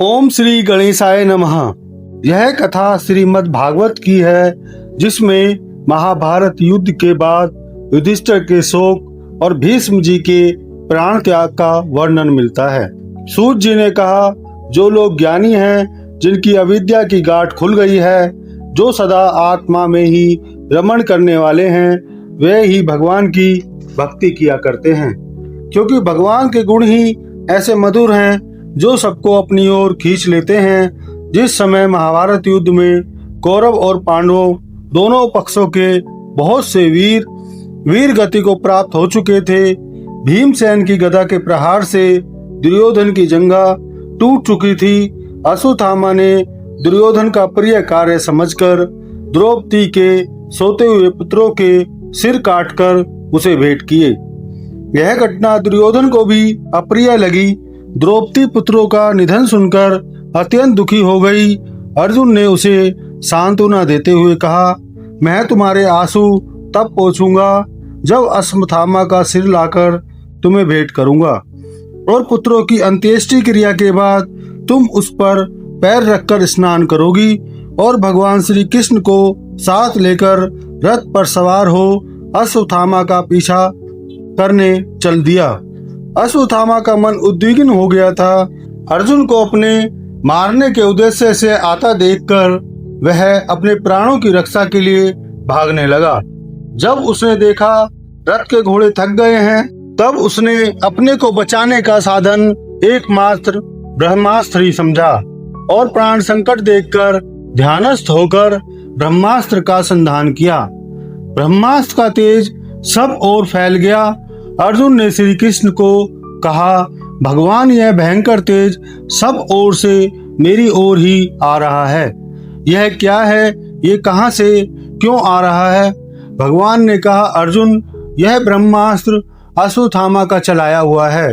ओम श्री गणेशाय नमः। यह कथा श्रीमद् भागवत की है, जिसमें महाभारत युद्ध के बाद युधिष्ठिर के शोक और भीष्म जी के प्राण त्याग का वर्णन मिलता है। सूत जी ने कहा, जो लोग ज्ञानी हैं, जिनकी अविद्या की गांठ खुल गई है, जो सदा आत्मा में ही रमण करने वाले हैं, वे ही भगवान की भक्ति किया करते हैं, क्योंकि भगवान के गुण ही ऐसे मधुर हैं जो सबको अपनी ओर खींच लेते हैं। जिस समय महाभारत युद्ध में कौरव और पांडवों दोनों पक्षों के बहुत से वीर गति को प्राप्त हो चुके थे, भीमसेन की गदा के प्रहार से दुर्योधन की जंघा टूट चुकी थी। अश्वत्थामा ने दुर्योधन का प्रिय कार्य समझकर द्रौपदी के सोते हुए पुत्रों के सिर काटकर उसे भेंट किए। यह घटना दुर्योधन को भी अप्रिय लगी। द्रौपदी पुत्रों का निधन सुनकर अत्यंत दुखी हो गई। अर्जुन ने उसे सांत्वना देते हुए कहा, मैं तुम्हारे आंसू तब पोंछूंगा जब अश्वत्थामा का सिर लाकर तुम्हें भेंट करूंगा, और पुत्रों की अंत्येष्टि क्रिया के बाद तुम उस पर पैर रखकर स्नान करोगी, और भगवान श्री कृष्ण को साथ लेकर रथ पर सवार हो अश्वत्थामा का पीछा करने चल दिया। अश्वत्थामा का मन उद्विग्न हो गया था। अर्जुन को अपने मारने के उद्देश्य से आता देखकर वह अपने प्राणों की रक्षा के लिए भागने लगा। जब उसने देखा रथ के घोड़े थक गए हैं, तब उसने अपने को बचाने का साधन एकमात्र ब्रह्मास्त्र ही समझा, और प्राण संकट देखकर ध्यानस्थ होकर ब्रह्मास्त्र का संधान किया। ब्रह्मास्त्र का तेज सब ओर फैल गया। अर्जुन ने श्री कृष्ण को कहा, भगवान, यह भयंकर तेज सब ओर से मेरी ओर ही आ रहा है। यह क्या है? ये कहां से क्यों आ रहा है? भगवान ने कहा, अर्जुन, यह ब्रह्मास्त्र अश्वत्थामा का चलाया हुआ है,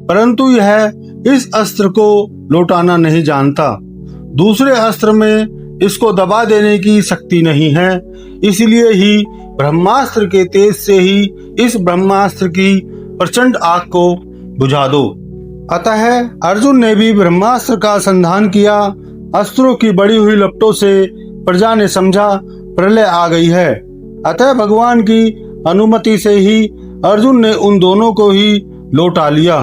परंतु यह इस अस्त्र को लौटाना नहीं जानता। दूसरे अस्त्र में इसको दबा देने की शक्ति नहीं है, इसलिए ही ब्रह्मास्त्र के तेज से ही इस ब्रह्मास्त्र की प्रचंड आग को बुझा दो। अतः अर्जुन ने भी ब्रह्मास्त्र का संधान किया। अस्त्रों की बड़ी हुई लपटों से प्रजा ने समझा प्रलय आ गई है। अतः भगवान की अनुमति से ही अर्जुन ने उन दोनों को ही लौटा लिया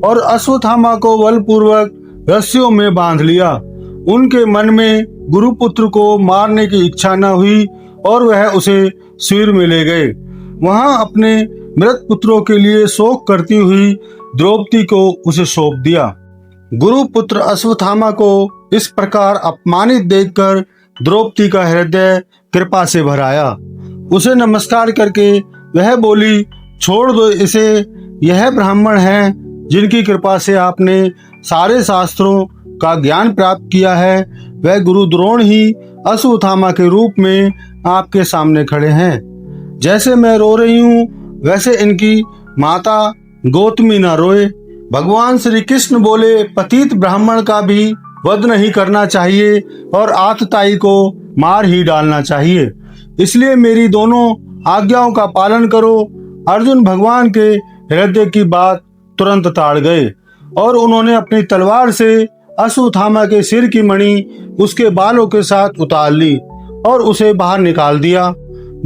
और अश्वत्थामा को बलपूर्वक रस्सियों में बांध लिया। उनके मन में गुरुपुत्र को मारने की इच्छा न हुई और वह उसे शिविर में ले गए। वहां अपने मृत पुत्रों के लिए शोक करती हुई द्रौपदी को उसे सौंप दिया। गुरुपुत्र अश्वत्थामा को इस प्रकार अपमानित देखकर द्रौपदी का हृदय कृपा से भर आया। उसे नमस्कार करके वह बोली, छोड़ दो इसे। यह ब्राह्मण हैं जिनकी कृपा से आपने सारे शास्त्रों का ज्ञान प्राप्त किया है। वह गुरु द्रोण ही अश्वत्थामा के रूप में आपके सामने खड़े हैं। जैसे मैं रो रही हूँ, वैसे इनकी माता गौतमी न रोए। भगवान श्री कृष्ण बोले, पतित ब्राह्मण का भी वध नहीं करना चाहिए और आतताई को मार ही डालना चाहिए, इसलिए मेरी दोनों आज्ञाओं का पालन करो। अर्जुन भगवान के हृदय की बात तुरंत ताड़ गए और उन्होंने अपनी तलवार से अश्वत्थामा के सिर की मणि उसके बालों के साथ उतार ली और उसे बाहर निकाल दिया।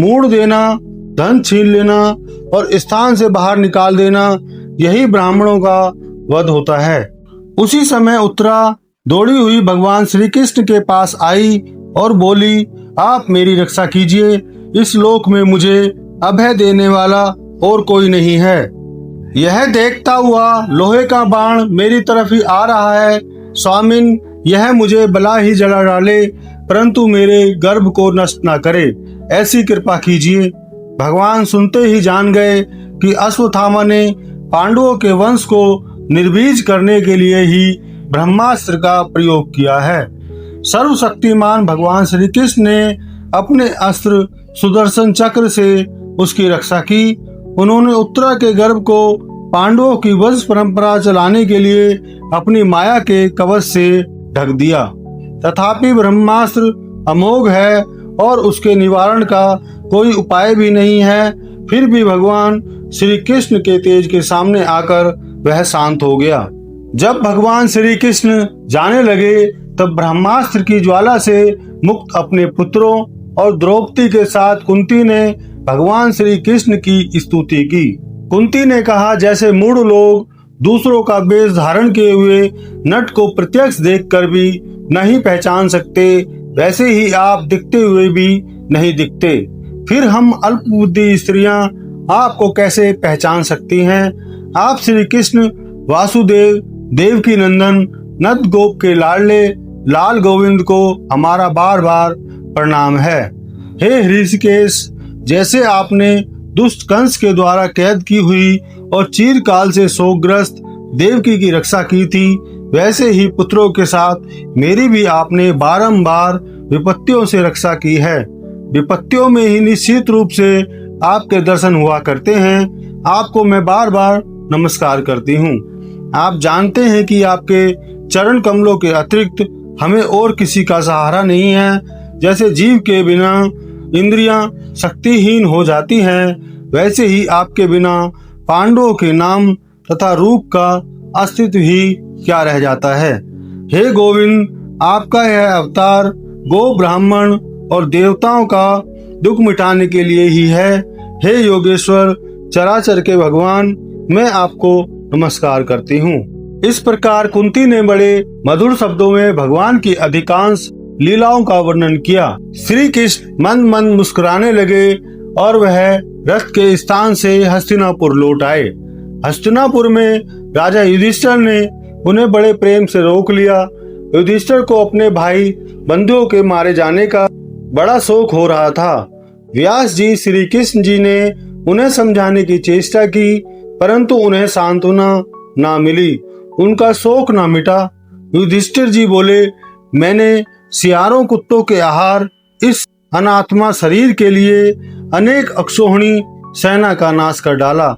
मूड़ देना, धन छीन लेना और स्थान से बाहर निकाल देना, यही ब्राह्मणों का वध होता है। उसी समय उत्तरा दौड़ी हुई भगवान श्री कृष्ण के पास आई और बोली, आप मेरी रक्षा कीजिए। इस लोक में मुझे अभय देने वाला और कोई नहीं है। यह देखता हुआ लोहे का बाण मेरी तरफ ही आ रहा है। स्वामिन, यह मुझे भला ही जला डाले, परंतु मेरे गर्भ को नष्ट न करे, ऐसी कृपा कीजिए। भगवान सुनते ही जान गए कि अश्वत्थामा ने पांडवों के वंश को निर्बीज करने के लिए ही ब्रह्मास्त्र का प्रयोग किया है। सर्वशक्तिमान भगवान श्री कृष्ण ने अपने अस्त्र सुदर्शन चक्र से उसकी रक्षा की। उन्होंने उत्तरा के गर्भ को पांडवों की वंश परंपरा चलाने के लिए अपनी माया के कवच से ढक दिया। तथापि ब्रह्मास्त्र अमोघ है और उसके निवारण का कोई उपाय भी नहीं है। फिर भी भगवान श्री कृष्ण के तेज के सामने आकर वह शांत हो गया। जब भगवान श्री कृष्ण जाने लगे तब ब्रह्मास्त्र की ज्वाला से मुक्त अपने पुत्रों और द्रौपदी के साथ कुंती ने भगवान श्री कृष्ण की स्तुति की। कुंती ने कहा, जैसे मूढ़ लोग दूसरों का वेश धारण किए हुए नट को प्रत्यक्ष देखकर भी नहीं पहचान सकते, वैसे ही आप दिखते हुए भी नहीं दिखते। फिर हम अल्पबुद्धि स्त्रियां आपको कैसे पहचान सकती हैं? आप श्री कृष्ण वासुदेव देवकी नंदन नंद गोप के लाडले लाल गोविंद को हमारा बार बार प्रणाम है। हे ऋषिकेश, जैसे आपने दुष्ट कंस के द्वारा कैद की हुई और चीरकाल से शोकग्रस्त देवकी की रक्षा की थी, वैसे ही पुत्रों के साथ मेरी भी आपने बारंबार विपत्तियों से रक्षा की है। विपत्तियों में ही निश्चित रूप से आपके दर्शन हुआ करते हैं। आपको मैं बार बार नमस्कार करती हूँ। आप जानते हैं कि आपके चरण कमलों के अतिरिक्त हमें और किसी का सहारा नहीं है। जैसे जीव के बिना इंद्रियां शक्तिहीन हो जाती हैं, वैसे ही आपके बिना पांडवों के नाम तथा रूप का अस्तित्व ही क्या रह जाता है। हे गोविंद, आपका यह अवतार गो ब्राह्मण और देवताओं का दुख मिटाने के लिए ही है। हे योगेश्वर, चराचर के भगवान, मैं आपको नमस्कार करती हूँ। इस प्रकार कुंती ने बड़े मधुर शब्दों में भगवान की अधिकांश लीलाओं का वर्णन किया। श्री कृष्ण मंद मंद मुस्कुराने लगे और वह रथ के स्थान से हस्तिनापुर लौट आए। हस्तिनापुर में राजा युधिष्ठिर ने उन्हें बड़े प्रेम से रोक लिया। युधिष्ठिर को अपने भाई बंधुओं के मारे जाने का बड़ा शौक हो रहा था। व्यास जी श्री कृष्ण जी ने उन्हें समझाने की चेष्टा की, परंतु उन्हें सांत्वना ना मिली, उनका शौक ना मिटा। युधिष्ठिर जी बोले, मैंने सियारों कुत्तों के आहार इस अनात्मा शरीर के लिए अनेक अक्षोहिणी सेना का नाश कर डाला।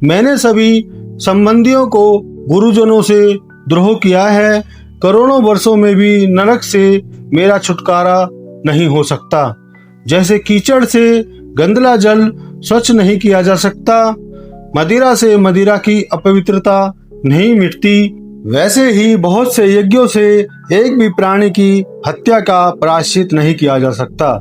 मैंने सभी संबंधियों को गुरुजनों से द्रोह किया है। करोड़ों वर्षों में भी नरक से मेरा छुटकारा नहीं हो सकता। जैसे कीचड़ से गंदला जल स्वच्छ नहीं किया जा सकता, मदिरा से मदिरा की अपवित्रता नहीं मिटती, वैसे ही बहुत से यज्ञों से एक भी प्राणी की हत्या का प्रायश्चित नहीं किया जा सकता।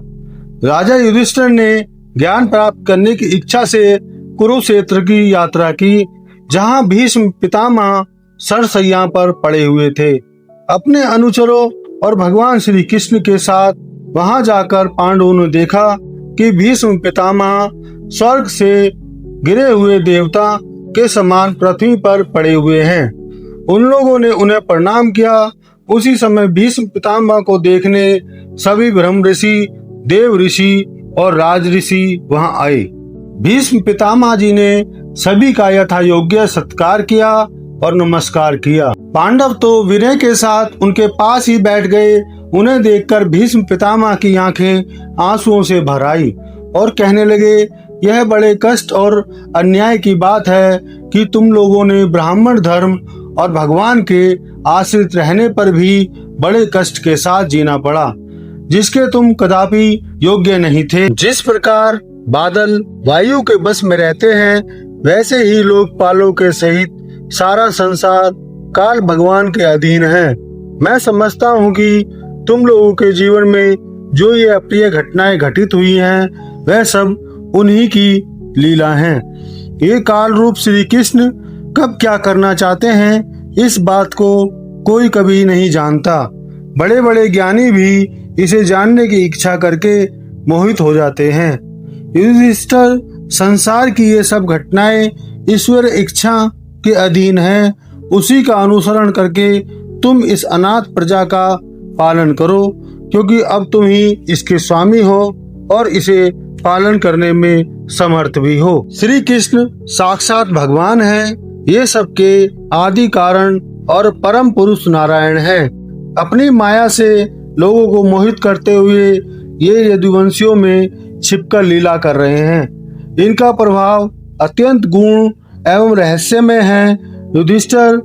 राजा युधिष्ठिर ने ज्ञान प्राप्त करने की इच्छा से कुरुक्षेत्र की यात्रा की, जहां भीष्म पितामह सरसैया पर पड़े हुए थे। अपने अनुचरों और भगवान श्री कृष्ण के साथ वहां जाकर पांडवों ने देखा कि भीष्म पितामह स्वर्ग से गिरे हुए देवता के समान पृथ्वी पर पड़े हुए हैं। उन लोगों ने उन्हें प्रणाम किया। उसी समय भीष्म पितामह को देखने सभी ब्रह्म ऋषि, देव ऋषि और राज ऋषि वहां आए। भीष्म पितामह जी ने सभी का यथा योग्य सत्कार किया और नमस्कार किया। पांडव तो विनय के साथ उनके पास ही बैठ गए। उन्हें देखकर भीष्म पितामह की आंखें आंसुओं से भर आई और कहने लगे, यह बड़े कष्ट और अन्याय की बात है कि तुम लोगों ने ब्राह्मण धर्म और भगवान के आश्रित रहने पर भी बड़े कष्ट के साथ जीना पड़ा, जिसके तुम कदापि योग्य नहीं थे। जिस प्रकार बादल वायु के बस में रहते हैं, वैसे ही लोकपालों के सहित सारा संसार काल भगवान के अधीन है। मैं समझता हूँ कि तुम लोगों के जीवन में जो ये अप्रिय घटनाएं घटित हुई हैं, वह सब उन्हीं की लीला हैं। ये काल रूप श्री कृष्ण कब क्या करना चाहते हैं, इस बात को कोई कभी नहीं जानता। बड़े बड़े ज्ञानी भी इसे जानने की इच्छा करके मोहित हो जाते हैं। युधिष्ठिर, संसार की ये सब घटनाएं ईश्वर इच्छा के अधीन है। उसी का अनुसरण करके तुम इस अनाथ प्रजा का पालन करो, क्योंकि अब तुम ही इसके स्वामी हो और इसे पालन करने में समर्थ भी हो। श्री कृष्ण साक्षात भगवान है। ये सबके आदि कारण और परम पुरुष नारायण है। अपनी माया से लोगों को मोहित करते हुए ये यदुवंशियों में छिपकर लीला कर रहे हैं। इनका प्रभाव अत्यंत गूढ़ एवं रहस्यमय है। युधिष्ठिर,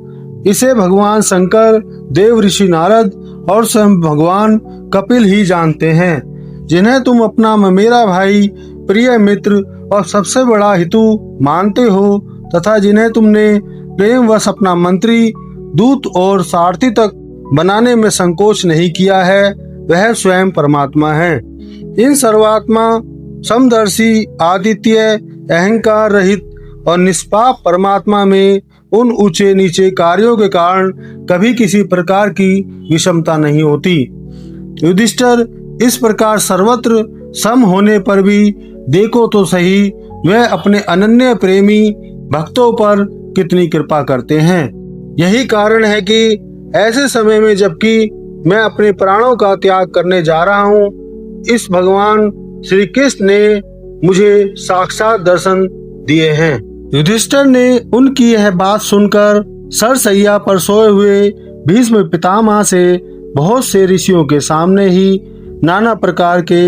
इसे भगवान शंकर, देव ऋषि नारद और स्वयं भगवान कपिल ही जानते हैं, जिन्हें तुम अपना मेरा भाई, प्रिय मित्र और सबसे बड़ा हितु मानते हो, तथा जिन्हें तुमने प्रेमवश अपना मंत्री दूत और सारथी तक बनाने में संकोच नहीं किया है, वह स्वयं परमात्मा है। इन सर्वात्मा, समदर्शी, आदित्य, अहंकार रहित और निष्पाप परमात्मा में उन ऊंचे नीचे कार्यों के कारण कभी किसी प्रकार की विषमता नहीं होती। युधिष्ठिर, इस प्रकार सर्वत्र सम होने पर भी देखो तो सही वह अपने अनन्य प्रेमी भक्तों पर कितनी कृपा करते हैं। यही कारण है कि ऐसे समय में जबकि मैं अपने प्राणों का त्याग करने जा रहा हूँ, इस भगवान श्री कृष्ण ने मुझे साक्षात दर्शन दिए हैं। युधिष्ठिर ने उनकी यह बात सुनकर सरसैया पर सोए हुए भीष्म पितामह से बहुत से ऋषियों के सामने ही नाना प्रकार के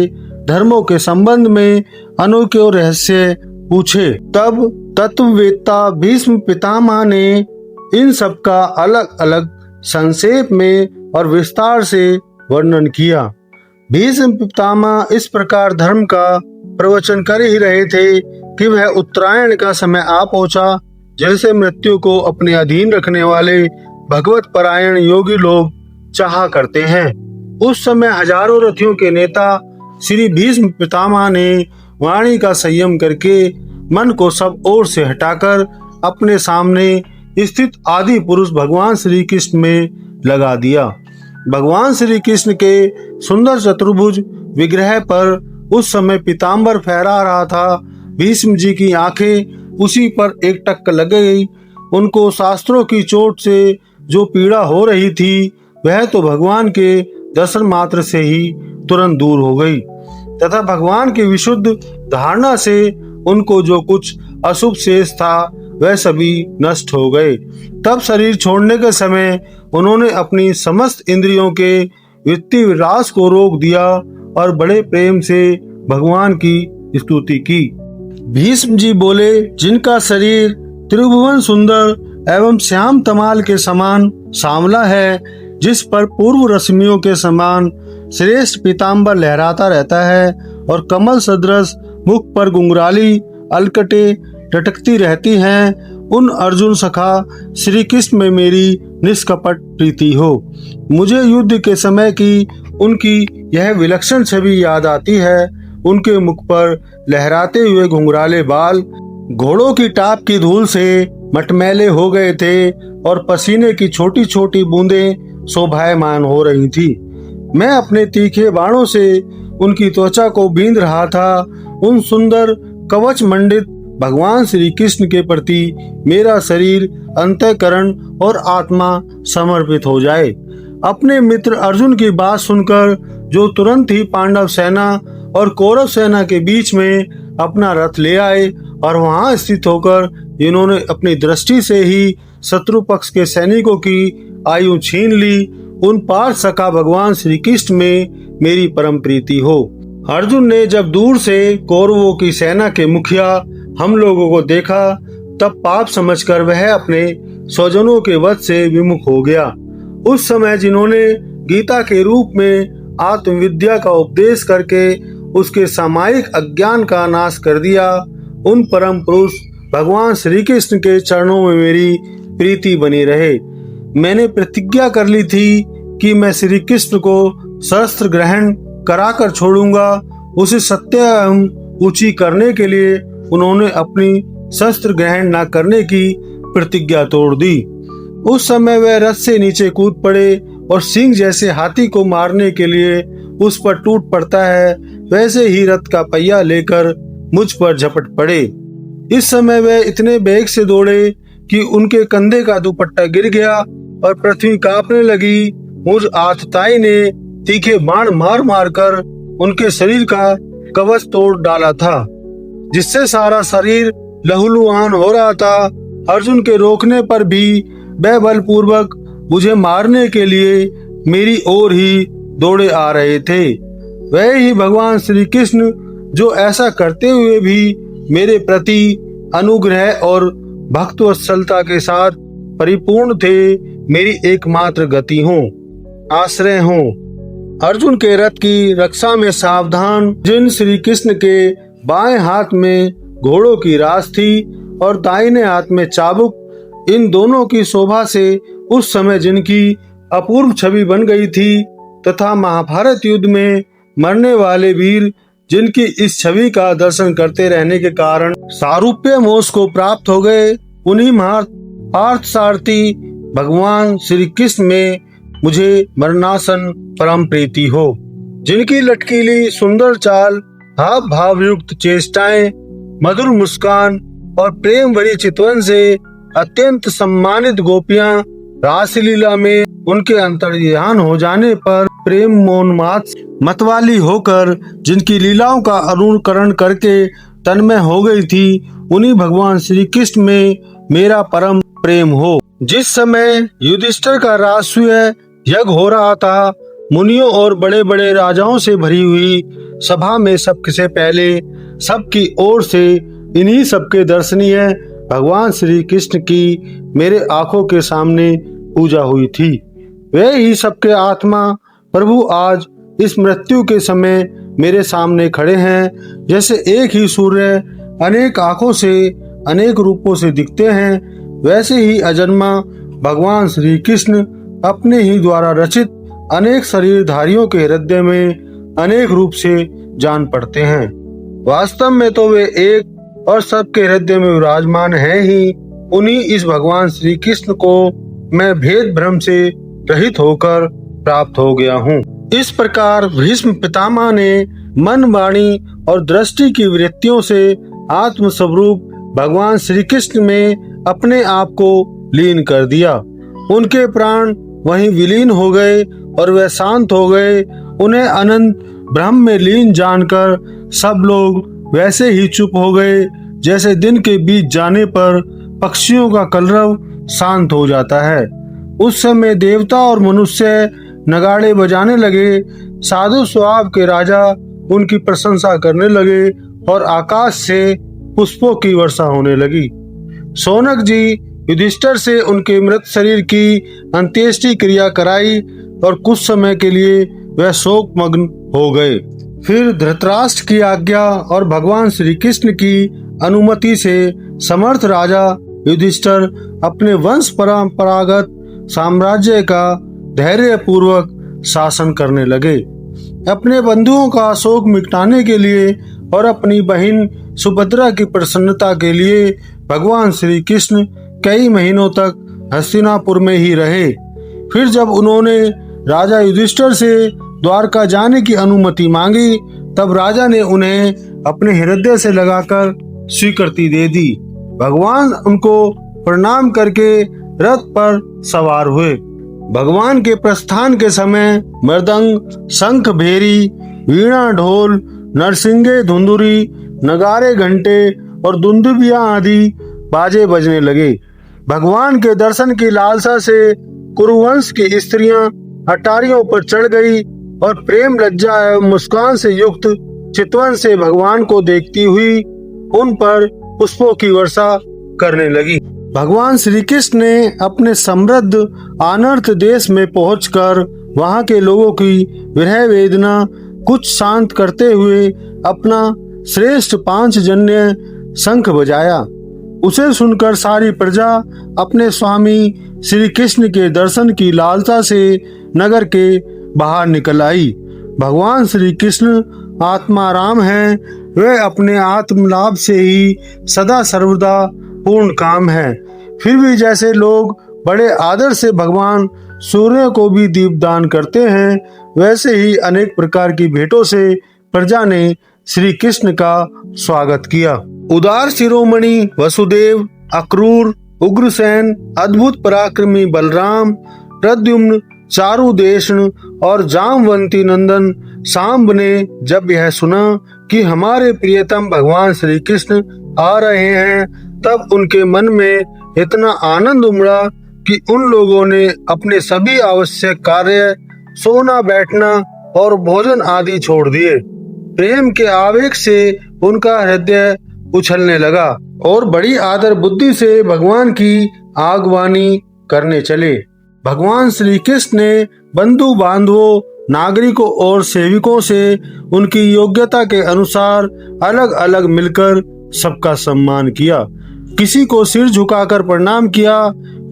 धर्मों के संबंध में अनोखे रहस्य पूछे। तब तत्ववेत्ता भीष्म पितामह ने इन सब का अलग अलग संक्षेप में और विस्तार से वर्णन किया। भीष्म पितामह इस प्रकार धर्म का प्रवचन कर ही रहे थे कि वह उत्तरायण का समय आ पहुंचा, जैसे मृत्यु को अपने अधीन रखने वाले भगवत परायण योगी लोग चाहा करते हैं। उस समय हजारों रथियों के नेता श्री भीष्म पितामह ने वाणी का संयम करके मन को सब ओर से हटाकर अपने सामने स्थित आदि पुरुष भगवान श्री कृष्ण में लगा दिया। भगवान श्री कृष्ण के सुंदर चतुर्भुज विग्रह पर उस समय पीताम्बर फहरा रहा था। भीष्म जी की आंखें उसी पर एक टक लग गई। उनको शास्त्रों की चोट से जो पीड़ा हो रही थी, वह तो भगवान के दर्शन मात्र से ही तुरंत दूर हो गई तथा भगवान की विशुद्ध धारणा से उनको जो कुछ अशुभ शेष था वह सभी नष्ट हो गए। तब शरीर छोड़ने के समय उन्होंने अपनी समस्त इंद्रियों के वृत्ति विलास को रोक दिया और बड़े प्रेम से भगवान की स्तुति की। भीष्म जी बोले, जिनका शरीर त्रिभुवन सुंदर एवं श्याम तमाल के समान सांवला है, जिस पर पूर्व रश्मियों के समान श्रेष्ठ पीताम्बर लहराता रहता है और कमल सदृश मुख पर गुंगराली अलकटे लटकती रहती हैं, उन अर्जुन सखा श्री कृष्ण में मेरी निष्कपट प्रीति हो। मुझे युद्ध के समय की उनकी यह विलक्षण छवि याद आती है। उनके मुख पर लहराते हुए घुंघराले बाल घोड़ों की टाप की धूल से मटमैले हो गए थे और पसीने की छोटी छोटी बूंदें शोभायमान हो रही थी। मैं अपने तीखे बाणों से उनकी त्वचा को बींध रहा था। उन सुंदर कवच मंडित भगवान श्री कृष्ण के प्रति मेरा शरीर, अंतःकरण और आत्मा समर्पित हो जाए। अपने मित्र अर्जुन की बात सुनकर जो तुरंत ही पांडव सेना और कौरव सेना के बीच में अपना रथ ले आए और वहां स्थित होकर इन्होंने अपनी दृष्टि से ही शत्रु पक्ष के सैनिकों की आयु छीन ली, उन पार्थ सखा भगवान श्री कृष्ण में मेरी परम प्रीति हो। अर्जुन ने जब दूर से कौरवों की सेना के मुखिया हम लोगों को देखा, तब पाप समझकर वह अपने स्वजनों के वध से विमुख हो गया। उस समय जिन्होंने गीता के रूप में आत्मविद्या का उपदेश करके उसके सामायिक अज्ञान का नाश कर दिया, उन परम पुरुष भगवान श्री कृष्ण के चरणों में मेरी प्रीति बनी रहे। मैंने प्रतिज्ञा कर ली थी कि मैं श्री कृष्ण को शस्त्र ग्रहण कराकर छोड़ूंगा। उसे सत्य एवं ऊंची करने के लिए उन्होंने अपनी शस्त्र ग्रहण न करने की प्रतिज्ञा तोड़ दी। उस समय वह रथ से नीचे कूद पड़े और सिंह जैसे हाथी को मारने के लिए उस पर टूट पड़ता है, वैसे ही रथ का पहिया लेकर मुझ पर झपट पड़े। इस समय वह इतने वेग से दौड़े कि उनके कंधे का दुपट्टा गिर गया और पृथ्वी कांपने लगी। मुझ आतताई ने तीखे बाण मार मार कर उनके शरीर का कवच तोड़ डाला था, जिससे सारा शरीर लहूलुहान हो रहा था। अर्जुन के रोकने पर भी वह बलपूर्वक मुझे मारने के लिए मेरी ओर ही दौड़े आ रहे थे। वह ही भगवान श्री कृष्ण जो ऐसा करते हुए भी मेरे प्रति अनुग्रह और भक्तवत्सलता के साथ परिपूर्ण थे, मेरी एकमात्र गति हो, आश्रय हो। अर्जुन के रथ की रक्षा में सावधान जिन श्री कृष्ण के बाएं हाथ में घोड़ों की रास थी और दाहिने हाथ में चाबुक, इन दोनों की शोभा से उस समय जिनकी अपूर्व छवि बन गई थी तथा महाभारत युद्ध में मरने वाले वीर जिनकी इस छवि का दर्शन करते रहने के कारण सारूप्य मोक्ष को प्राप्त हो गए, उन्हीं पार्थसारथी भगवान श्री कृष्ण में मुझे मरणासन परम प्रीति हो। जिनकी लटकीली सुंदर चाल, हाव भाव युक्त चेष्टाएं, मधुर मुस्कान और प्रेम भरी चितवन से अत्यंत सम्मानित गोपियां रासलीला में उनके अंतर्ध्यान हो जाने पर प्रेम मोहमात मतवाली होकर जिनकी लीलाओं का अनुकरण करके तन्मय हो गई थी, उन्हीं भगवान श्री कृष्ण में मेरा परम प्रेम हो। जिस समय युधिष्ठिर का राजसूय यज्ञ हो रहा था, मुनियों और बड़े बड़े राजाओं से भरी हुई सभा में सबसे पहले सबकी ओर से इन्हीं सबके दर्शनीय भगवान श्री कृष्ण की मेरे आंखों के सामने पूजा हुई थी। वे ही सबके आत्मा प्रभु आज इस मृत्यु के समय मेरे सामने खड़े हैं। जैसे एक ही सूर्य अनेक आंखों से अनेक रूपों से दिखते हैं, वैसे ही अजन्मा भगवान श्री कृष्ण अपने ही द्वारा रचित अनेक शरीरधारियों के हृदय में अनेक रूप से जान पड़ते हैं। वास्तव में तो वे एक और सबके हृदय में विराजमान हैं ही। उन्हीं इस भगवान श्री कृष्ण को मैं भेद भ्रम से रहित होकर प्राप्त हो गया हूँ। इस प्रकार भीष्म पितामह ने मन, वाणी और दृष्टि की वृत्तियों से आत्म स्वरूप भगवान श्री कृष्ण में अपने आप को लीन कर दिया। उनके प्राण वहीं विलीन हो गए और वे शांत हो गए। उन्हें अनंत ब्रह्म में लीन जानकर सब लोग वैसे ही चुप हो गए जैसे दिन के बीत जाने पर पक्षियों का कलरव शांत हो जाता है। उस समय देवता और मनुष्य नगाड़े बजाने लगे, साधु स्वभाव के राजा उनकी प्रशंसा करने लगे और आकाश से पुष्पों की वर्षा होने लगी। शौनक जी युधिष्ठिर से उनके मृत शरीर की अंत्येष्टि क्रिया कराई और कुछ समय के लिए वह शोक मग्न हो गए। फिर धृतराष्ट्र की आज्ञा और भगवान श्री कृष्ण की अनुमति से समर्थ राजा युधिष्ठिर अपने वंश परंपरागत साम्राज्य का धैर्य पूर्वक शासन करने लगे। अपने बंधुओं का शोक मिटाने के लिए और अपनी बहन सुभद्रा की प्रसन्नता के लिए भगवान श्री कृष्ण कई महीनों तक हस्तिनापुर में ही रहे। फिर जब उन्होंने राजा युधिष्ठिर से द्वारका जाने की अनुमति मांगी, तब राजा ने उन्हें अपने हृदय से लगाकर स्वीकृति दे दी। भगवान उनको प्रणाम करके रथ पर सवार हुए। भगवान के प्रस्थान के समय मृदंग, शंख, भेरी, वीणा, ढोल, नरसिंगे, धुंधुरी, नगारे, घंटे और दुंदुभियां आदि बाजे बजने लगे। भगवान के दर्शन की लालसा से कुरुवंश की स्त्रियां अटारियों पर चढ़ गई और प्रेम, लज्जा एवं मुस्कान से युक्त चितवन से भगवान को देखती हुई उन पर पुष्पों की वर्षा करने लगी। भगवान श्री कृष्ण ने अपने समृद्ध अनर्थ देश में पहुंचकर वहां के लोगों की विरह वेदना कुछ शांत करते हुए अपना श्रेष्ठ पांचजन्य शंख बजाया। उसे सुनकर सारी प्रजा अपने स्वामी श्री कृष्ण के दर्शन की लालसा से नगर के बाहर निकल आई। भगवान श्री कृष्ण आत्माराम हैं, वे अपने आत्म लाभ से ही सदा सर्वदा पूर्ण काम है। फिर भी जैसे लोग बड़े आदर से भगवान सूर्य को भी दीपदान करते हैं, वैसे ही अनेक प्रकार की भेंटों से प्रजा ने श्री कृष्ण का स्वागत किया। उदार शिरोमणि वसुदेव, अक्रूर, उग्रसेन, अद्भुत पराक्रमी बलराम, प्रद्युम्न, चारुदेशन और जामवंती नंदन सांब ने जब यह सुना कि हमारे प्रियतम भगवान श्री कृष्ण आ रहे हैं, तब उनके मन में इतना आनंद उमड़ा कि उन लोगों ने अपने सभी आवश्यक कार्य, सोना, बैठना और भोजन आदि छोड़ दिए। प्रेम के आवेग से उनका हृदय उछलने लगा और बड़ी आदर बुद्धि से भगवान की आगवानी करने चले। भगवान श्री कृष्ण ने बंधु बांधवों, नागरिकों और सेवकों से उनकी योग्यता के अनुसार अलग अलग मिलकर सबका सम्मान किया। किसी को सिर झुकाकर प्रणाम किया,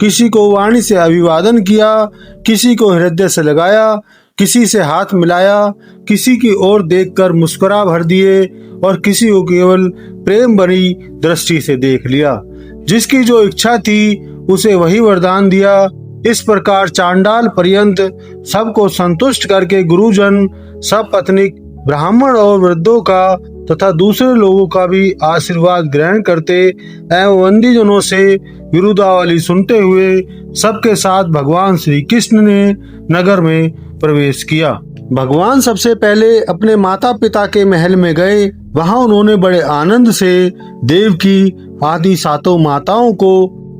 किसी को वाणी से अभिवादन किया, किसी को हृदय से लगाया, किसी से हाथ मिलाया, किसी की ओर देखकर मुस्कुरा भर दिए और किसी को केवल प्रेम भरी दृष्टि से देख लिया। जिसकी जो इच्छा थी उसे वही वरदान दिया। इस प्रकार चांडाल पर्यंत सबको संतुष्ट करके गुरुजन सपत्नीक ब्राह्मण और वृद्धों का तथा दूसरे लोगों का भी आशीर्वाद ग्रहण करते एवं वंदीजनों से विरुदावली सुनते हुए सबके साथ भगवान श्री कृष्ण ने नगर में प्रवेश किया। भगवान सबसे पहले अपने माता पिता के महल में गए। वहां उन्होंने बड़े आनंद से देवकी आदि सातों माताओं को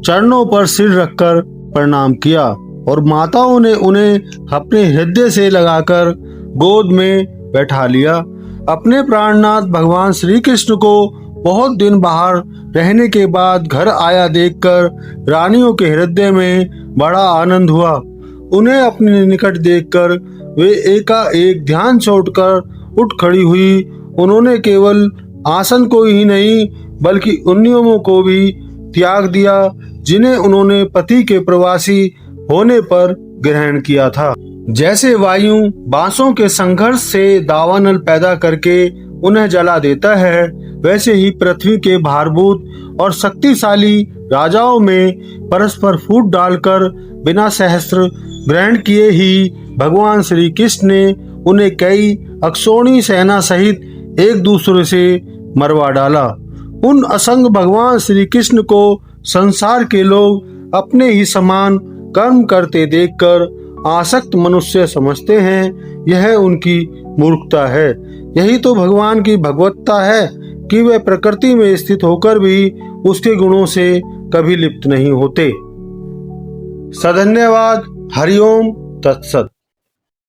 चरणों पर सिर रखकर प्रणाम किया और माताओं ने उन्हें अपने हृदय से लगाकर गोद में बैठा लिया। अपने प्राणनाथ भगवान श्री कृष्ण को बहुत दिन बाहर रहने के बाद घर आया देखकर रानियों के हृदय में बड़ा आनंद हुआ। उन्हें अपने निकट देखकर वे एकाएक ध्यान छोड़कर उठ खड़ी हुई। उन्होंने केवल आसन को ही नहीं बल्कि उन नियमों को भी त्याग दिया जिन्हें उन्होंने पति के प्रवासी होने पर ग्रहण किया था। जैसे वायु बांसों के संघर्ष से दावानल पैदा करके उन्हें जला देता है, वैसे ही पृथ्वी के भारभूत और शक्तिशाली राजाओं में परस्पर फूट डालकर बिना सहस्त्र ग्रहण किए ही भगवान श्री कृष्ण ने उन्हें कई अक्षौणी सेना सहित एक दूसरे से मरवा डाला। उन असंग भगवान श्री कृष्ण को संसार के लोग अपने ही समान कर्म करते देखकर आसक्त मनुष्य समझते हैं। यह उनकी मूर्खता है। यही तो भगवान की भगवत्ता है कि वे प्रकृति में स्थित होकर भी उसके गुणों से कभी लिप्त नहीं होते। सधन्यवाद। हरिओम तत्सत।